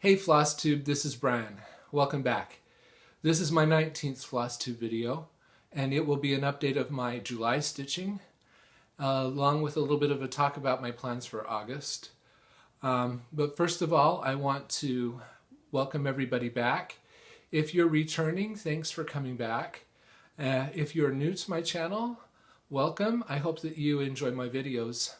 Hey Flosstube, this is Brian. Welcome back. This is my 19th Flosstube video, and it will be an update of my July stitching, along with a little bit of a talk about my plans for August. But first of all, I want to welcome everybody back. If you're returning, thanks for coming back. If you're new to my channel, welcome. I hope that you enjoy my videos.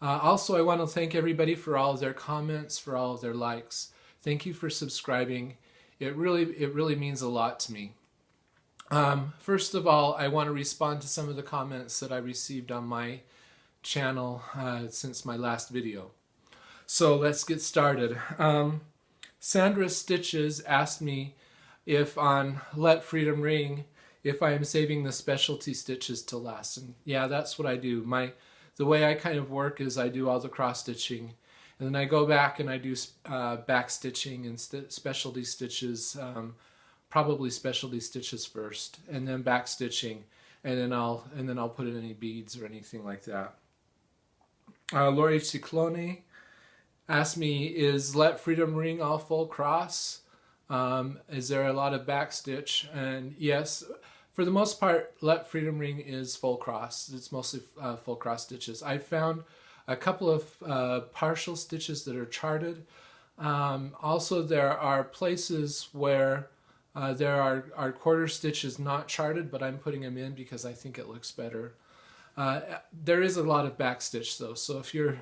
Also, I want to thank everybody for all of their comments, for all of their likes. Thank you for subscribing. It really means a lot to me. First of all, I want to respond to some of the comments that I received on my channel since my last video. So let's get started. Sandra Stitches asked me if on Let Freedom Ring, if I am saving the specialty stitches to last. And yeah, that's what I do. The way I kind of work is I do all the cross stitching, and then I go back and I do back stitching and specialty stitches, probably specialty stitches first, and then back stitching, and then I'll put in any beads or anything like that. Lori Ciclone asked me, is Let Freedom Ring all full cross? Is there a lot of back stitch? And yes, for the most part, Let Freedom Ring is full cross. It's mostly full cross stitches. I found a couple of partial stitches that are charted. Also, there are places where there are quarter stitches not charted, but I'm putting them in because I think it looks better. There is a lot of back stitch though, so if you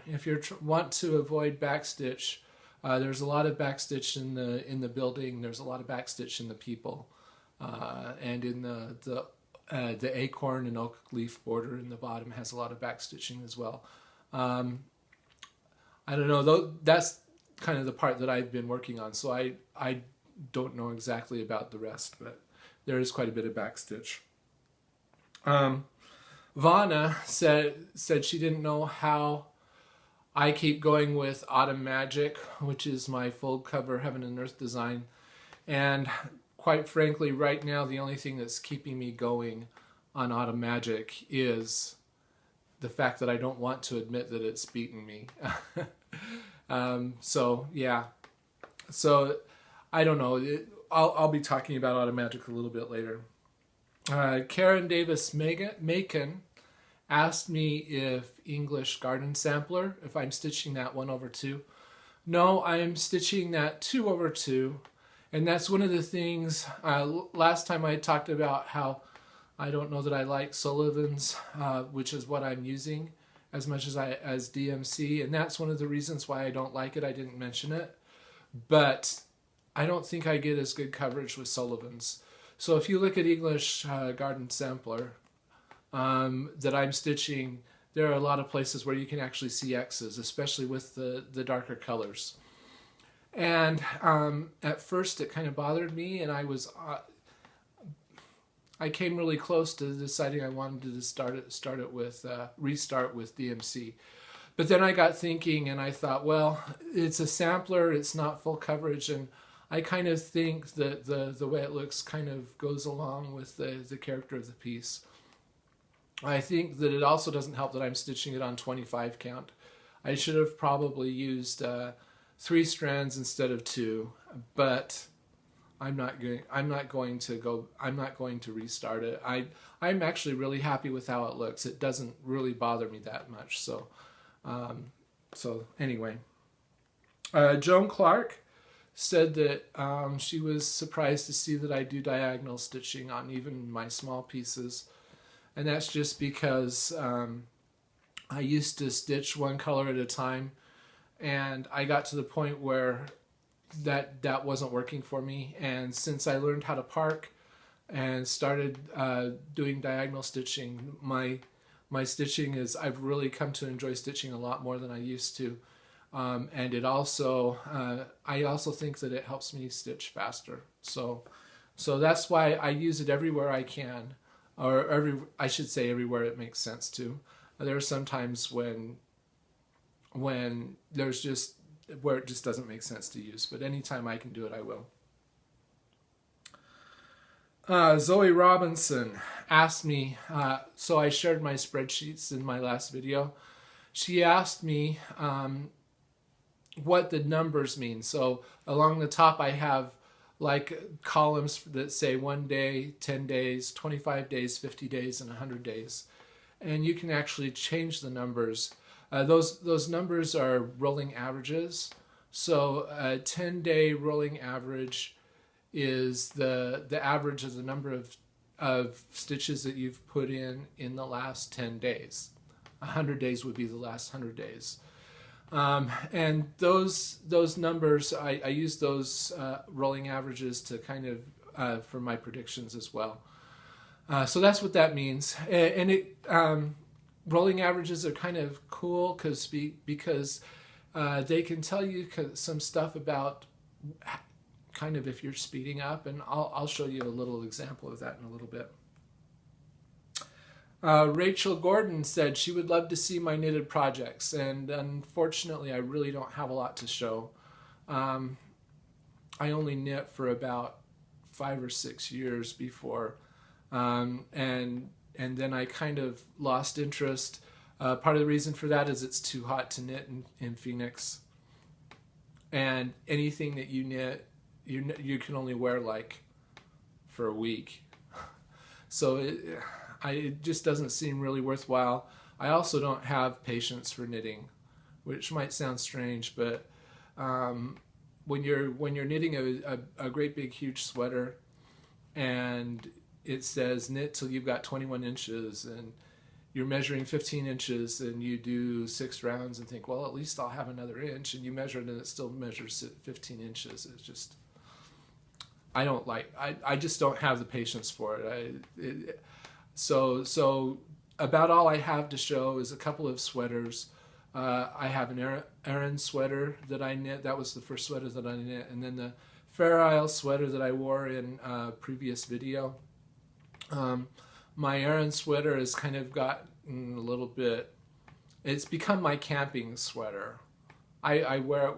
want to avoid back stitch, there's a lot of back stitch in the building. There's a lot of back stitch in the people. And in the acorn and oak leaf border in the bottom has a lot of back stitching as well. I don't know, though, that's kind of the part that I've been working on, so I don't know exactly about the rest, but there is quite a bit of back stitch. Vaughan said she didn't know how I keep going with Autumn Magic, which is my full cover Heaven and Earth design, and quite frankly, right now, the only thing that's keeping me going on Autumn Magic is the fact that I don't want to admit that it's beaten me. So, yeah. So, I don't know. I'll be talking about Autumn Magic a little bit later. Karen Davis Macon asked me if English Garden Sampler, if I'm stitching that 1/2. No, I am stitching that 2/2. And that's one of the things, last time I talked about how I don't know that I like Sullivan's, which is what I'm using as much as DMC, and that's one of the reasons why I don't like it. I didn't mention it, but I don't think I get as good coverage with Sullivan's. So if you look at English Garden Sampler that I'm stitching, there are a lot of places where you can actually see X's, especially with the darker colors. And at first it kind of bothered me, and I came really close to deciding I wanted to restart with DMC. But then I got thinking and I thought, well, it's a sampler, it's not full coverage, and I kind of think that the way it looks kind of goes along with the character of the piece. I think that it also doesn't help that I'm stitching it on 25 count. I should have probably used 3 strands instead of 2, but I'm not going to restart it. I'm actually really happy with how it looks. It doesn't really bother me that much. So anyway, Joan Clark said that she was surprised to see that I do diagonal stitching on even my small pieces, and that's just because I used to stitch one color at a time. And I got to the point where that wasn't working for me. And since I learned how to park and started doing diagonal stitching, my stitching I've really come to enjoy stitching a lot more than I used to. And it also, I also think that it helps me stitch faster. So that's why I use it everywhere I can, or I should say everywhere it makes sense to. There are some times when there's just where it just doesn't make sense to use, but anytime I can do it, I will. Zoe Robinson asked me, so I shared my spreadsheets in my last video. She asked me what the numbers mean. So along the top I have like columns that say 1 day, 10 days, 25 days, 50 days, and 100 days. And you can actually change the numbers. Those numbers are rolling averages. So a 10-day rolling average is the average of the number of stitches that you've put in the last 10 days. 100 days would be the last 100 days. And those numbers, I use those rolling averages to kind of for my predictions as well. So that's what that means. And rolling averages are kind of cool because they can tell you some stuff about kind of if you're speeding up, and I'll show you a little example of that in a little bit. Rachel Gordon said she would love to see my knitted projects, and unfortunately I really don't have a lot to show. I only knit for about 5 or 6 years before, and then I kind of lost interest. Part of the reason for that is it's too hot to knit in Phoenix, and anything that you knit you can only wear like for a week. So it just doesn't seem really worthwhile. I also don't have patience for knitting, which might sound strange, but when you're knitting a great big huge sweater and it says knit till you've got 21 inches and you're measuring 15 inches and you do 6 rounds and think, well, at least I'll have another inch, and you measure it and it still measures 15 inches. It's just, I just don't have the patience for it. So about all I have to show is a couple of sweaters. I have an Aran sweater that I knit. That was the first sweater that I knit. And then the Fair Isle sweater that I wore in a previous video. My Aran sweater has kind of gotten a little bit, it's become my camping sweater. I wear it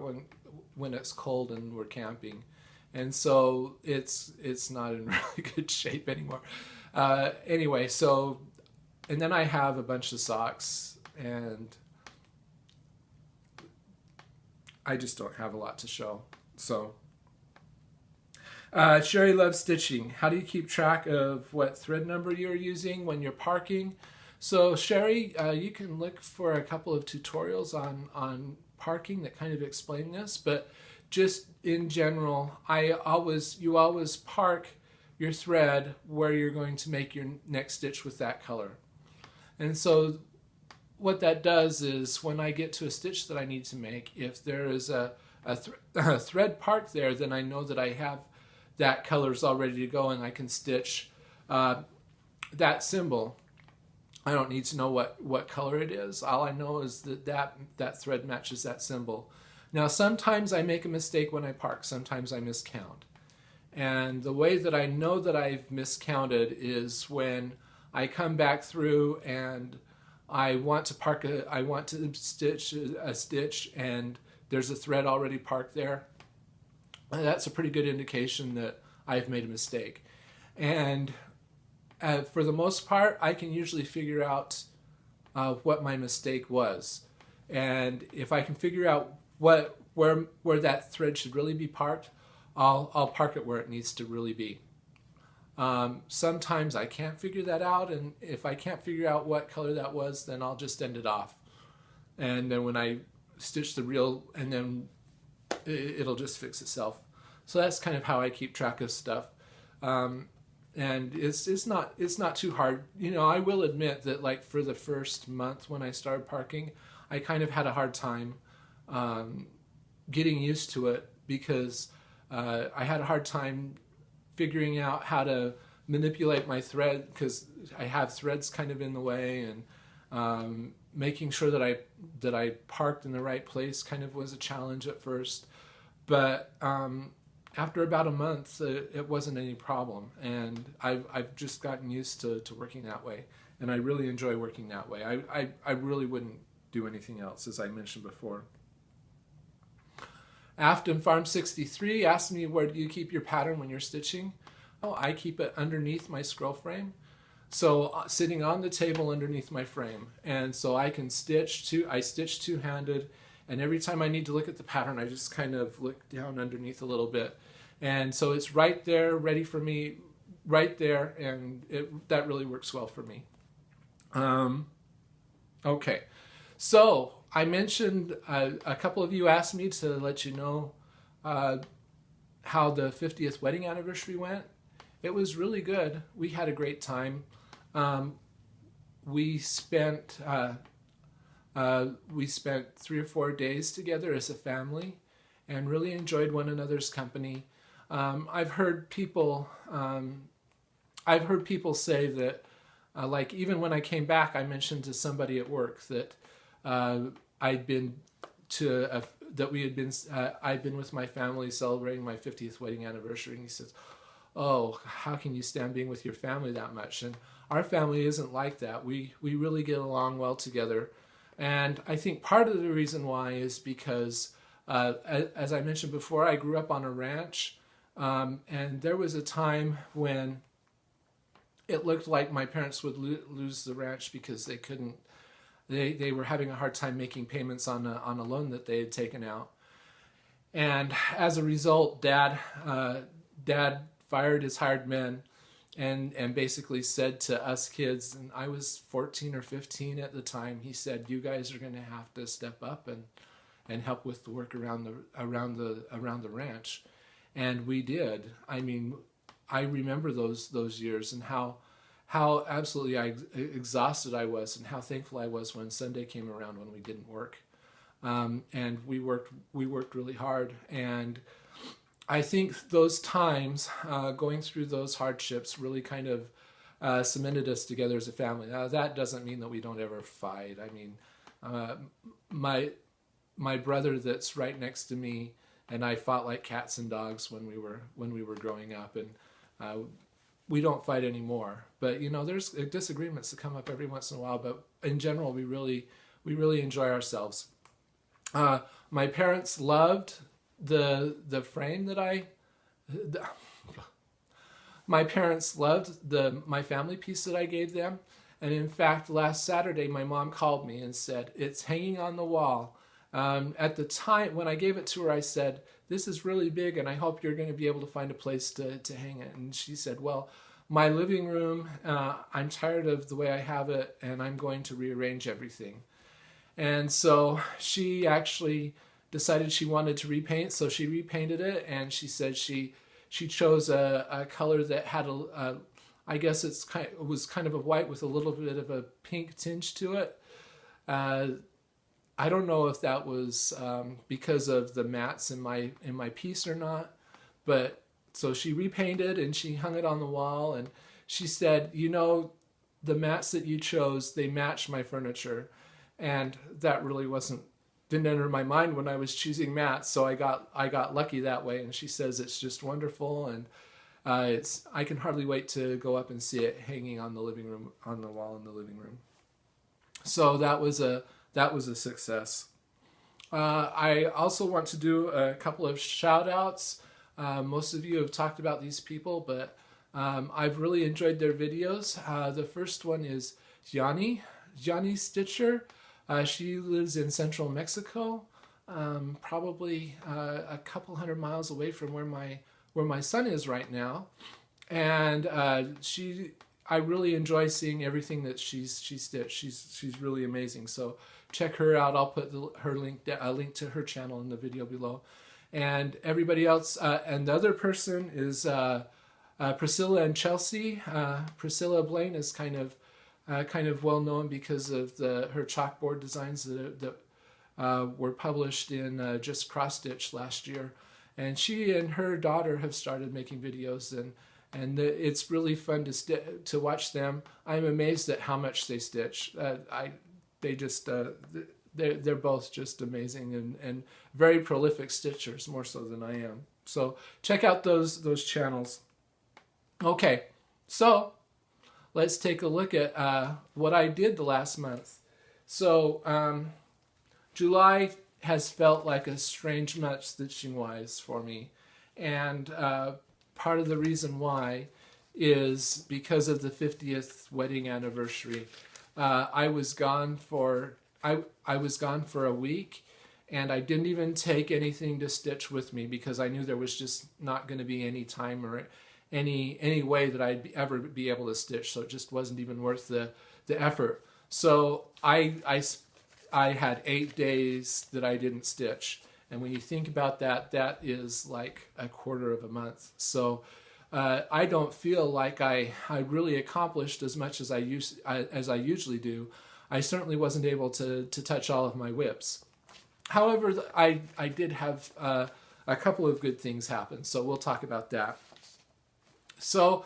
when it's cold and we're camping. And so it's not in really good shape anymore. Anyway, so, and then I have a bunch of socks, and I just don't have a lot to show. So, Sherry loves stitching. How do you keep track of what thread number you're using when you're parking? So Sherry, you can look for a couple of tutorials on parking that kind of explain this, but just in general, you always park your thread where you're going to make your next stitch with that color. And so what that does is when I get to a stitch that I need to make, if there is a thread parked there, then I know that I have that color's all ready to go and I can stitch that symbol. I don't need to know what color it is. All I know is that thread matches that symbol. Now sometimes I make a mistake when I park, sometimes I miscount. And the way that I know that I've miscounted is when I come back through and I want to stitch a stitch and there's a thread already parked there. And that's a pretty good indication that I've made a mistake. And for the most part, I can usually figure out what my mistake was. And if I can figure out where that thread should really be parked, I'll park it where it needs to really be. Sometimes I can't figure that out, and if I can't figure out what color that was, then I'll just end it off. And then when I stitch the reel, and then it'll just fix itself. So that's kind of how I keep track of stuff. And it's not too hard. You know, I will admit that like for the first month when I started parking, I kind of had a hard time getting used to it because I had a hard time figuring out how to manipulate my thread because I have threads kind of in the way, and making sure that I parked in the right place kind of was a challenge at first. But after about a month, it wasn't any problem, and I've just gotten used to working that way, and I really enjoy working that way. I really wouldn't do anything else, as I mentioned before. Afton Farm 63 asked me, where do you keep your pattern when you're stitching? Oh, I keep it underneath my scroll frame. So sitting on the table underneath my frame. And so I can stitch I stitch two-handed, And every time I need to look at the pattern, I just kind of look down underneath a little bit. And so it's right there, ready for me, right there, and that really works well for me. Okay, so I mentioned, a couple of you asked me to let you know how the 50th wedding anniversary went. It was really good. We had a great time. We spent 3 or 4 days together as a family and really enjoyed one another's company. I've heard people say that, like, even when I came back, I mentioned to somebody at work that I'd been with my family celebrating my 50th wedding anniversary, and he says, "Oh, how can you stand being with your family that much?" And our family isn't like that. We really get along well together, and I think part of the reason why is because, as I mentioned before, I grew up on a ranch, and there was a time when it looked like my parents would lose the ranch because they couldn't. They were having a hard time making payments on a loan that they had taken out, and as a result, Dad fired his hired men, and basically said to us kids, and I was 14 or 15 at the time. He said, "You guys are going to have to step up and help with the work around the ranch," and we did. I mean, I remember those years and how absolutely exhausted I was, and how thankful I was when Sunday came around when we didn't work, and we worked really hard. And I think those times, going through those hardships, really kind of cemented us together as a family. Now that doesn't mean that we don't ever fight. I mean, my brother that's right next to me and I fought like cats and dogs when we were growing up, and we don't fight anymore. But you know, there's disagreements that come up every once in a while. But in general, we really enjoy ourselves. My parents loved the frame that my parents loved my family piece that I gave them. And in fact, last Saturday, my mom called me and said, "It's hanging on the wall." At the time when I gave it to her, I said, "This is really big, and I hope you're going to be able to find a place to hang it." And she said, "Well, my living room, I'm tired of the way I have it, and I'm going to rearrange everything." And so she actually decided she wanted to repaint, so she repainted it, and she said she chose a color that had I guess it was kind of a white with a little bit of a pink tinge to it. I don't know if that was because of the mats in my piece or not, but so she repainted and she hung it on the wall, and she said, "You know, the mats that you chose, they match my furniture," and that really didn't enter my mind when I was choosing mats, so I got lucky that way. And she says it's just wonderful, and I can hardly wait to go up and see it hanging on the wall in the living room. So that was a success. I also want to do a couple of shout outs. Most of you have talked about these people, but I've really enjoyed their videos. The first one is Johnny Stitcher. She lives in central Mexico, probably a couple hundred miles away from where my son is right now, and I really enjoy seeing everything that she's stitched. She's really amazing. So check her out. I'll put a link to her channel in the video below. And everybody else, and the other person is Priscilla and Chelsea. Priscilla Blaine is kind of well known because of her chalkboard designs that were published in Just Cross Stitch last year, and she and her daughter have started making videos, and it's really fun to watch them. I'm amazed at how much they stitch. They're both just amazing and very prolific stitchers, more so than I am. So check out those channels. Okay, so let's take a look at what I did the last month. So July has felt like a strange month stitching-wise for me, and part of the reason why is because of the 50th wedding anniversary. I was gone for a week, and I didn't even take anything to stitch with me because I knew there was just not going to be any time or any way that I'd ever be able to stitch, so it just wasn't even worth the effort. So I had 8 days that I didn't stitch, and when you think about that, that is like a quarter of a month. So I don't feel like I really accomplished as much as I usually do. I certainly wasn't able to touch all of my whips. However, I did have a couple of good things happen, so we'll talk about that. So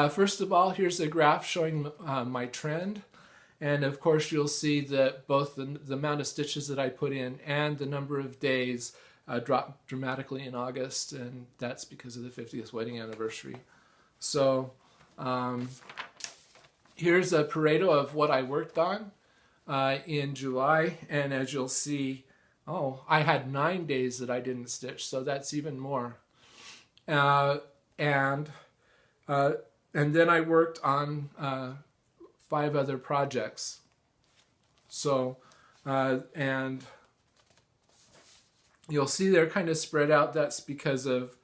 first of all, here's a graph showing my trend. And of course, you'll see that both the amount of stitches that I put in and the number of days dropped dramatically in August, and that's because of the 50th wedding anniversary. So here's a Pareto of what I worked on in July, and as you'll see, I had 9 days that I didn't stitch, so that's even more. And then I worked on 5 other projects. So, and you'll see they're kind of spread out. That's because of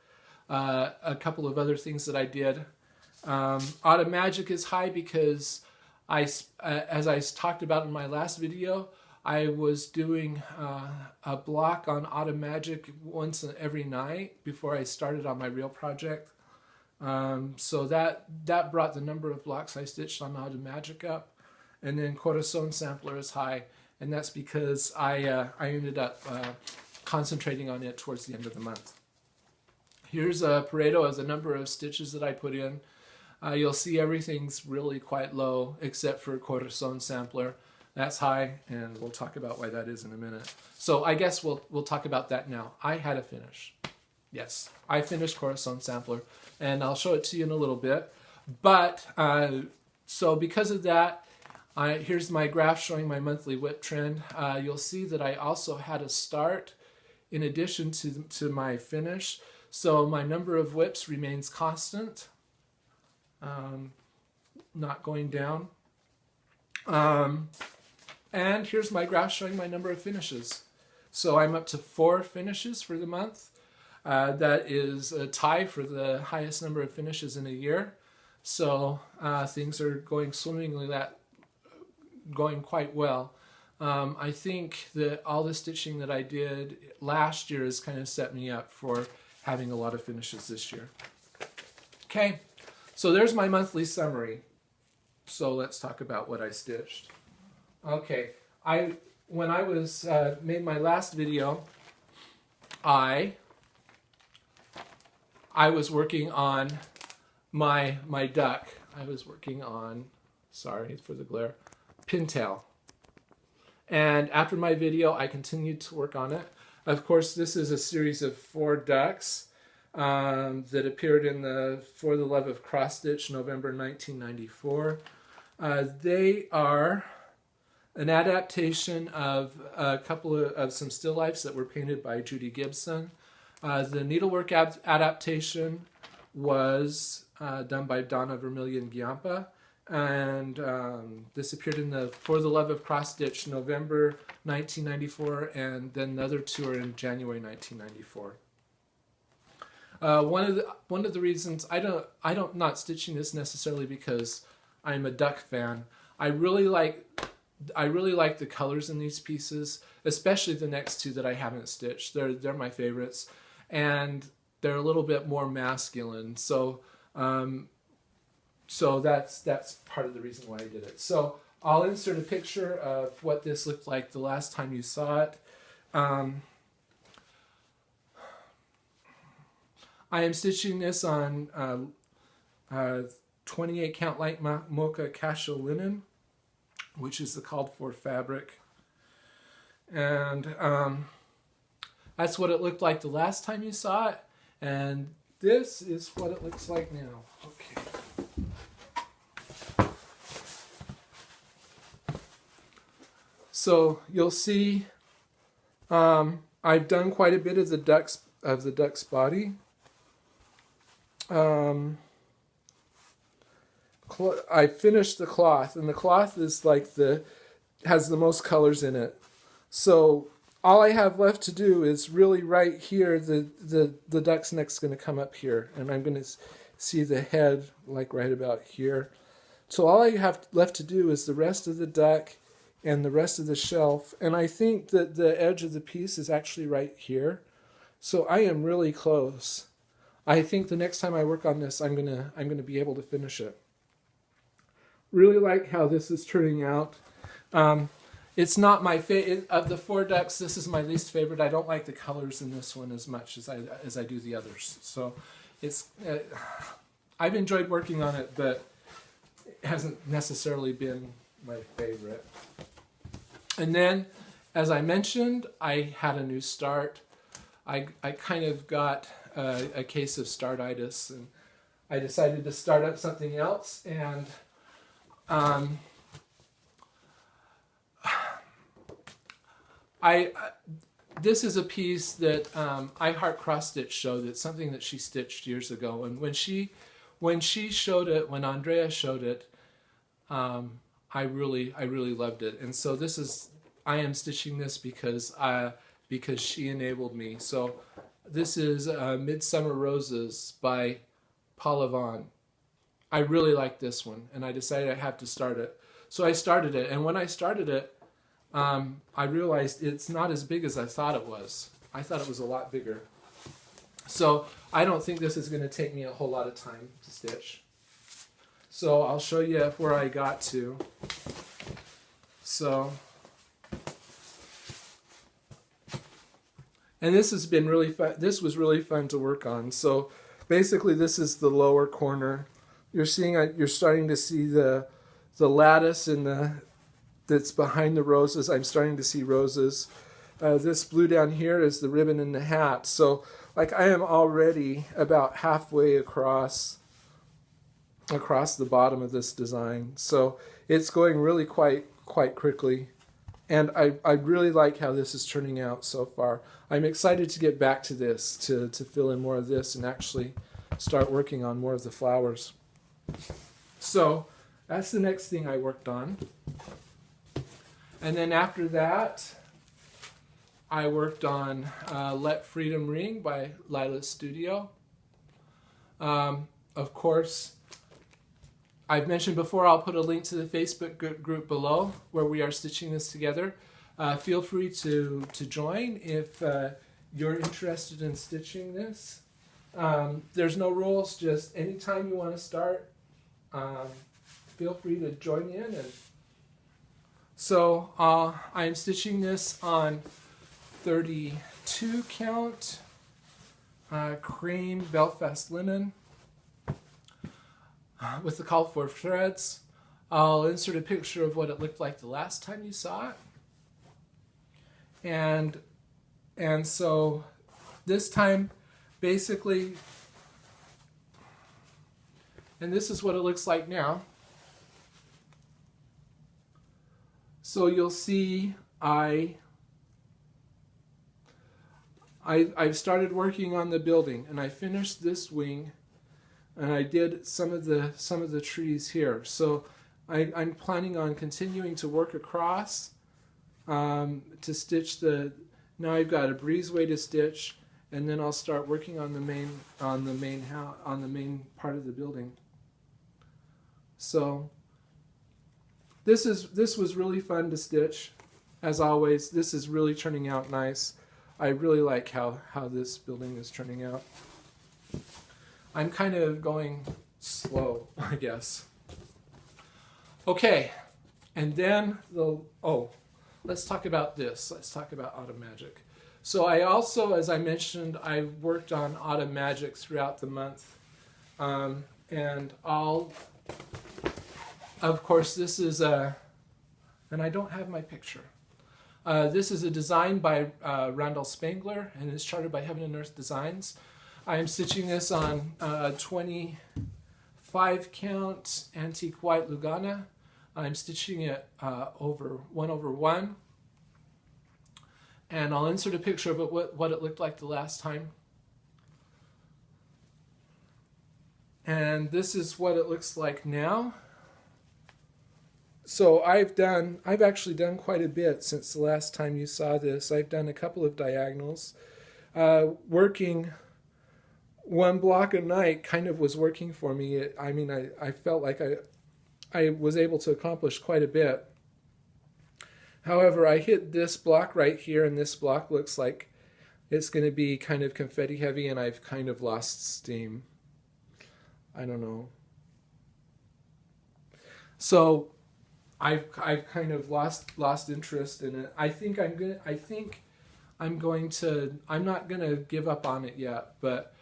a couple of other things that I did. Automagic is high because as I talked about in my last video, I was doing a block on Automagic once every night before I started on my real project. So that brought the number of blocks I stitched on Automagic up. And then Corazon Sampler is high, and that's because I ended up concentrating on it towards the end of the month. Here's a Pareto of the number of stitches that I put in. You'll see everything's really quite low except for Corazon Sampler. That's high, and we'll talk about why that is in a minute. So I guess we'll talk about that now. I had a finish. Yes, I finished Corazon Sampler, and I'll show it to you in a little bit. But, so because of that, here's my graph showing my monthly whip trend. You'll see that I also had a start in addition to my finish. So my number of whips remains constant, not going down. And here's my graph showing my number of finishes. So I'm up to 4 finishes for the month. That is a tie for the highest number of finishes in a year. So things are going swimmingly, going quite well. I think that all the stitching that I did last year has kind of set me up for having a lot of finishes this year. Okay, so there's my monthly summary. So let's talk about what I stitched. Okay, when I made my last video, I was working on my duck. I was working on, sorry for the glare, Pintail. And after my video, I continued to work on it. Of course, this is a series of 4 ducks that appeared in the For the Love of Cross Stitch, November 1994. They are an adaptation of a couple of some still lifes that were painted by Judy Gibson. The needlework adaptation was done by Donna, Vermillion, Giampa, and this appeared in the For the Love of Cross Stitch, November 1994, and then the other 2 are in January 1994. One of the reasons I'm not stitching this necessarily because I'm a duck fan. I really like the colors in these pieces, especially the next 2 that I haven't stitched. They're my favorites, and they're a little bit more masculine. So so that's part of the reason why I did it. So I'll insert a picture of what this looked like the last time you saw it. I am stitching this on 28 count light mocha Cashel linen, which is the called for fabric. And that's what it looked like the last time you saw it. And this is what it looks like now. Okay. So you'll see I've done quite a bit of the duck's body. I finished the cloth, and the cloth is like has the most colors in it. So all I have left to do is really right here, the duck's neck's going to come up here, and I'm going to see the head like right about here. So all I have left to do is the rest of the duck and the rest of the shelf, and I think that the edge of the piece is actually right here. So I am really close. I think the next time I work on this, I'm gonna be able to finish it. Really like how this is turning out. It's not my favorite of the 4 ducks. This is my least favorite. I don't like the colors in this one as much as I do the others. So it's I've enjoyed working on it, but it hasn't necessarily been my favorite. And then, as I mentioned, I had a new start. I kind of got a case of startitis, and I decided to start up something else. And this is a piece that I Heart Cross Stitch showed. It's something that she stitched years ago, and when she showed it, when Andrea showed it, I really loved it. And so I am stitching this because she enabled me. So this is Midsummer Roses by Vaughan. I really like this one, and I decided I have to start it. So I started it, and when I started it, I realized it's not as big as I thought it was. I thought it was a lot bigger. So I don't think this is going to take me a whole lot of time to stitch. So I'll show you where I got to. So, and this has been really fun. This was really fun to work on. So basically this is the lower corner. You're starting to see the lattice in that's behind the roses. I'm starting to see roses. This blue down here is the ribbon and the hat. So like I am already about halfway across the bottom of this design. So it's going really quite quickly. And I really like how this is turning out so far. I'm excited to get back to this, to fill in more of this and actually start working on more of the flowers. So that's the next thing I worked on. And then after that, I worked on Let Freedom Ring by Lila's Studio. Of course, I've mentioned before, I'll put a link to the Facebook group below where we are stitching this together. Feel free to join if you're interested in stitching this. There's no rules, just anytime you want to start, feel free to join in. And so I am stitching this on 32 count cream Belfast linen with the called for threads. I'll insert a picture of what it looked like the last time you saw it. And so this time basically, and this is what it looks like now. So you'll see I've started working on the building, and I finished this wing, and I did some of the trees here. So I'm planning on continuing to work across to stitch the. Now I've got a breezeway to stitch, and then I'll start working on the main part of the building. So this was really fun to stitch. As always, this is really turning out nice. I really like how this building is turning out. I'm kind of going slow, I guess. Okay, and then let's talk about this. Let's talk about Autumn Magic. So I also, as I mentioned, I worked on Autumn Magic throughout the month, and of course, this is and I don't have my picture. This is a design by Randal Spangler, and it's chartered by Heaven and Earth Designs. I am stitching this on 25 count antique white Lugana. I'm stitching it over 1/1, and I'll insert a picture of it, what it looked like the last time. And this is what it looks like now. So I've actually done quite a bit since the last time you saw this. I've done a couple of diagonals. Working one block a night kind of was working for me. I felt like I was able to accomplish quite a bit. However, I hit this block right here, and this block looks like it's going to be kind of confetti heavy, and I've kind of lost steam. I don't know. So I've kind of lost interest in it. I'm not gonna give up on it yet, but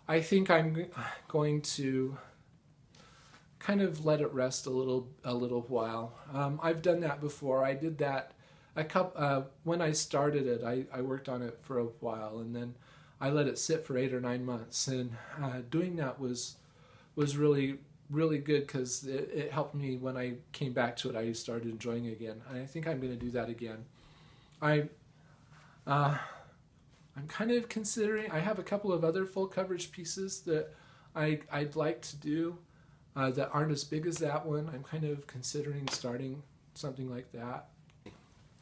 I think I'm going to kind of let it rest a little while. I've done that before. I did that when I started it. I worked on it for a while, and then I let it sit for 8 or 9 months, and doing that was really good, because it helped me. When I came back to it, I started enjoying it again. I think I'm going to do that again. I'm kind of considering, I have a couple of other full coverage pieces that I'd like to do that aren't as big as that one. I'm kind of considering starting something like that.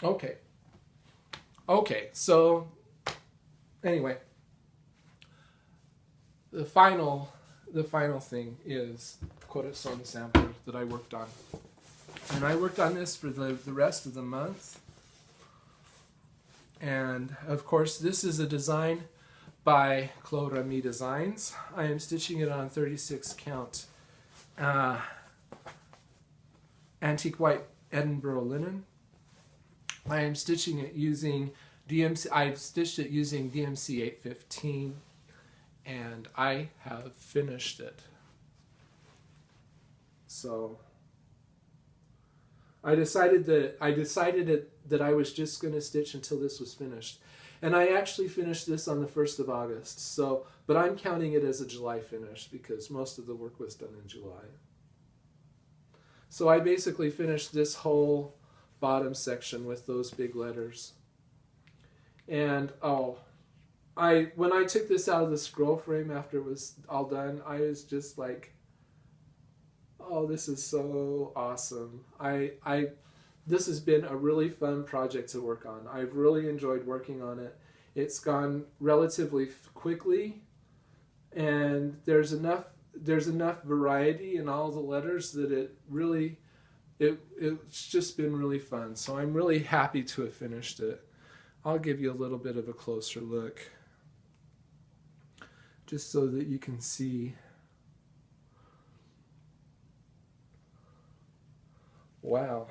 Okay, so anyway, the final thing is Corazon Sampler that I worked on. And I worked on this for the rest of the month. And of course, this is a design by CloRaMi Designs. I am stitching it on 36 count antique white Edinburgh linen. I am stitching it using DMC. I've stitched it using DMC 815, and I have finished it. So I decided that I was just going to stitch until this was finished. And I actually finished this on the 1st of August. So, but I'm counting it as a July finish because most of the work was done in July. So I basically finished this whole bottom section with those big letters. And when I took this out of the scroll frame after it was all done, I was just like, oh, this is so awesome. This has been a really fun project to work on. I've really enjoyed working on it. It's gone relatively quickly, and there's enough variety in all the letters that it's just been really fun. So I'm really happy to have finished it. I'll give you a little bit of a closer look, just so that you can see. Wow.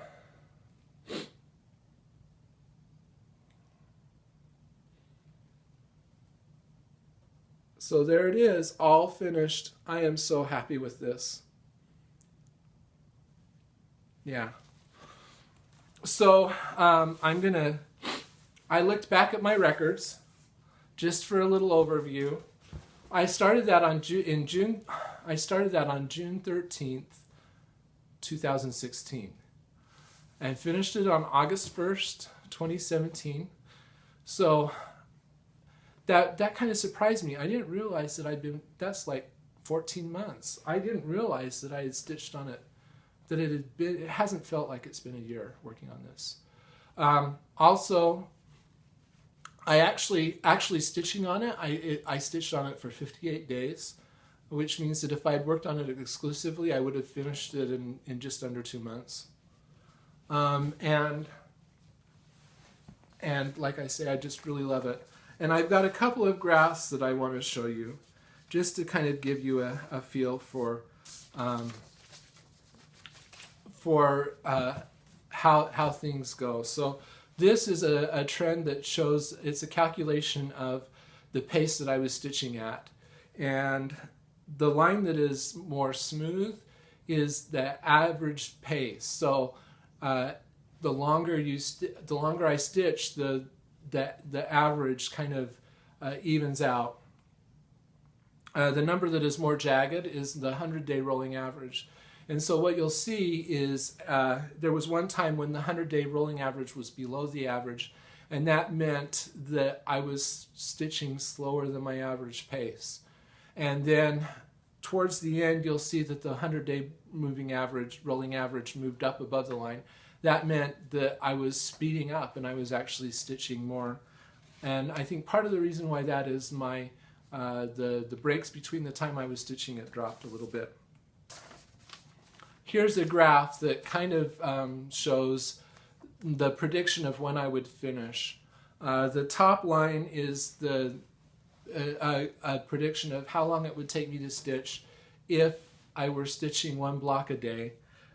So there it is, all finished. I am so happy with this. Yeah. So I looked back at my records just for a little overview. I started that on June 13th, 2016. And finished it on August 1st, 2017. So that kind of surprised me. I didn't realize that that's like 14 months. I didn't realize that I had stitched on it, that it hasn't felt like it's been a year working on this. Also, I actually stitching on it, I stitched on it for 58 days, which means that if I had worked on it exclusively, I would have finished it in just under 2 months. And like I say, I just really love it. And I've got a couple of graphs that I want to show you, just to kind of give you a feel for how things go. So this is a trend that shows, it's a calculation of the pace that I was stitching at. And the line that is more smooth is the average pace. So the longer I stitch, the average kind of evens out. The number that is more jagged is the 100-day rolling average. And so what you'll see is there was one time when the 100-day rolling average was below the average, and that meant that I was stitching slower than my average pace. And then towards the end, you'll see that the 100-day rolling average moved up above the line. That meant that I was speeding up and I was actually stitching more. And I think part of the reason why that is the breaks between the time I was stitching it dropped a little bit. Here's a graph that kind of shows the prediction of when I would finish. The top line is a prediction of how long it would take me to stitch if I were stitching 1 block a day.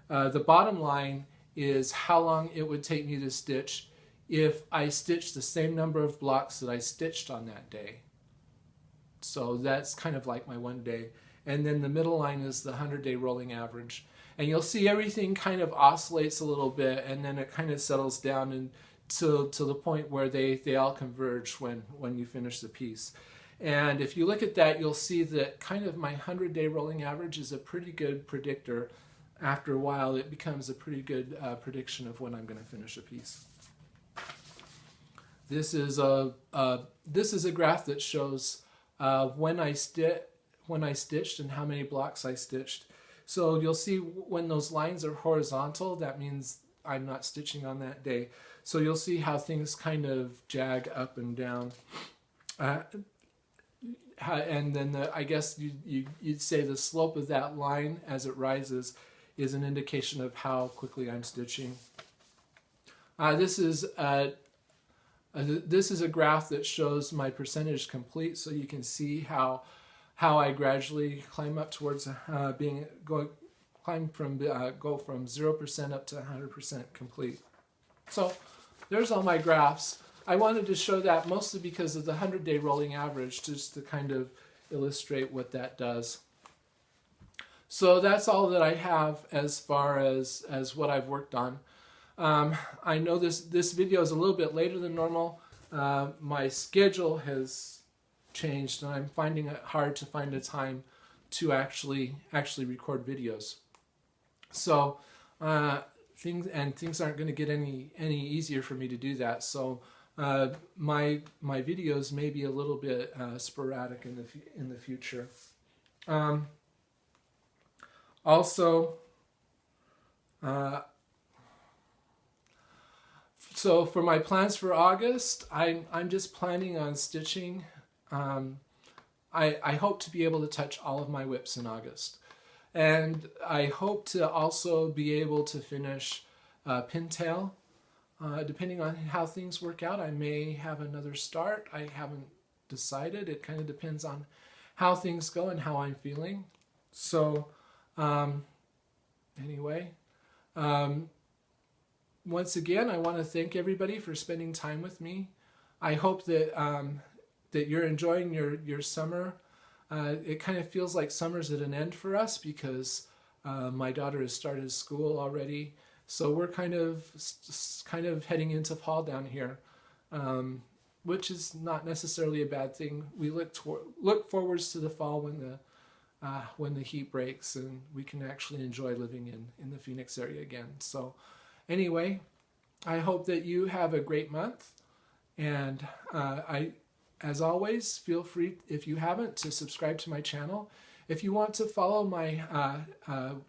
The bottom line is how long it would take me to stitch if I stitched the same number of blocks that I stitched on that day. So that's kind of like my 1 day. And then the middle line is the 100-day rolling average. And you'll see everything kind of oscillates a little bit, and then it kind of settles down to the point where they all converge when you finish the piece. And if you look at that, you'll see that kind of my 100-day rolling average is a pretty good predictor. After a while, it becomes a pretty good prediction of when I'm going to finish a piece. This is a graph that shows when I stitched and how many blocks I stitched. So you'll see when those lines are horizontal, that means I'm not stitching on that day. So you'll see how things kind of jag up and down. And then I guess you'd say the slope of that line as it rises is an indication of how quickly I'm stitching. This is a graph that shows my percentage complete, so you can see how I gradually climb up towards go from 0% up to 100% complete. So there's all my graphs. I wanted to show that mostly because of the 100-day rolling average, just to kind of illustrate what that does. So that's all that I have as far as what I've worked on. I know this video is a little bit later than normal. My schedule has changed, and I'm finding it hard to find a time to actually record videos. So things aren't going to get any easier for me to do that. So my videos may be a little bit sporadic in the future. Also, so for my plans for August, I'm just planning on stitching. I hope to be able to touch all of my whips in August. And I hope to also be able to finish Pintail. Depending on how things work out, I may have another start. I haven't decided. It kind of depends on how things go and how I'm feeling. So anyway, once again, I want to thank everybody for spending time with me. I hope that that you're enjoying your summer. It kind of feels like summer's at an end for us because my daughter has started school already. So we're kind of heading into fall down here, which is not necessarily a bad thing. We look forwards to the fall when the heat breaks and we can actually enjoy living in the Phoenix area again. So anyway, I hope that you have a great month, and as always, feel free, if you haven't, to subscribe to my channel. If you want to follow my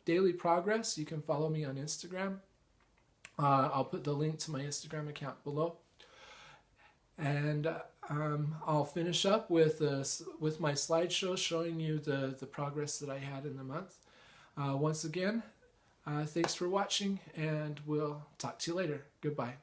daily progress, you can follow me on Instagram. I'll put the link to my Instagram account below. And I'll finish up with my slideshow showing you the progress that I had in the month. Once again, thanks for watching, and we'll talk to you later. Goodbye.